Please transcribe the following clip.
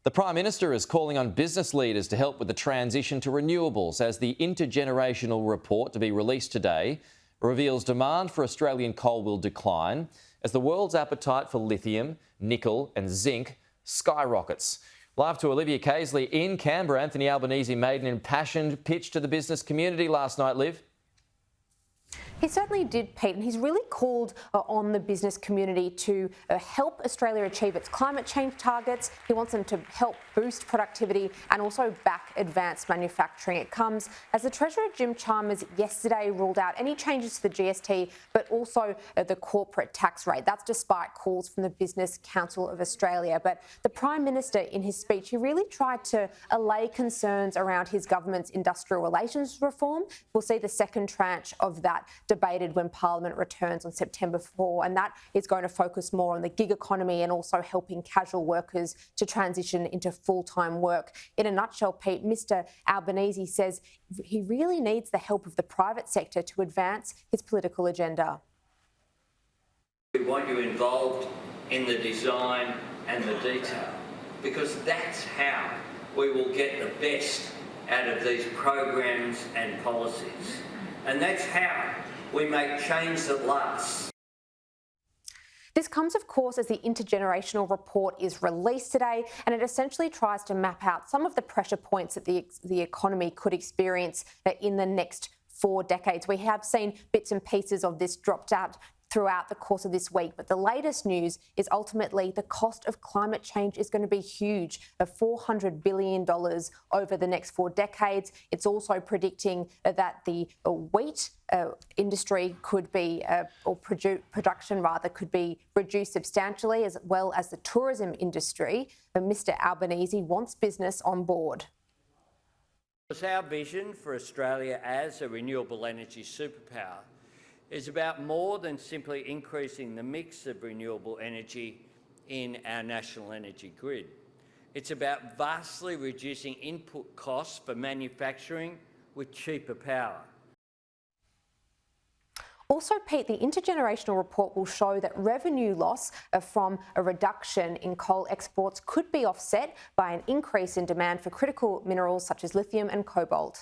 The Prime Minister is calling on business leaders to help with the transition to renewables as the Intergenerational Report, to be released today, reveals demand for Australian coal will decline as the world's appetite for lithium, nickel and zinc skyrockets. Live to Olivia Casely in Canberra, Anthony Albanese made an impassioned pitch to the business community last night, Liv. He certainly did, Pete, and he's really called on the business community to help Australia achieve its climate change targets. He wants them to help boost productivity and also back advanced manufacturing. It comes as the Treasurer Jim Chalmers yesterday ruled out any changes to the GST, but also the corporate tax rate. That's despite calls from the Business Council of Australia. But the Prime Minister, in his speech, he really tried to allay concerns around his government's industrial relations reform. We'll see the second tranche of that debated when Parliament returns on September 4, and that is going to focus more on the gig economy and also helping casual workers to transition into full-time work. In a nutshell, Pete, Mr Albanese says he really needs the help of the private sector to advance his political agenda. We want you involved in the design and the detail, because that's how we will get the best out of these programs and policies. And that's how we make change that lasts. This comes, of course, as the Intergenerational Report is released today, and it essentially tries to map out some of the pressure points that the economy could experience in the next 4 decades. We have seen bits and pieces of this dropped out throughout the course of this week, but the latest news is ultimately the cost of climate change is going to be huge, of $400 billion over the next 4 decades. It's also predicting that the wheat industry could be, production rather, could be reduced substantially, as well as the tourism industry. But Mr Albanese wants business on board. It's our vision for Australia as a renewable energy superpower is about more than simply increasing the mix of renewable energy in our national energy grid. It's about vastly reducing input costs for manufacturing with cheaper power. Also, Pete, the Intergenerational Report will show that revenue loss from a reduction in coal exports could be offset by an increase in demand for critical minerals such as lithium and cobalt.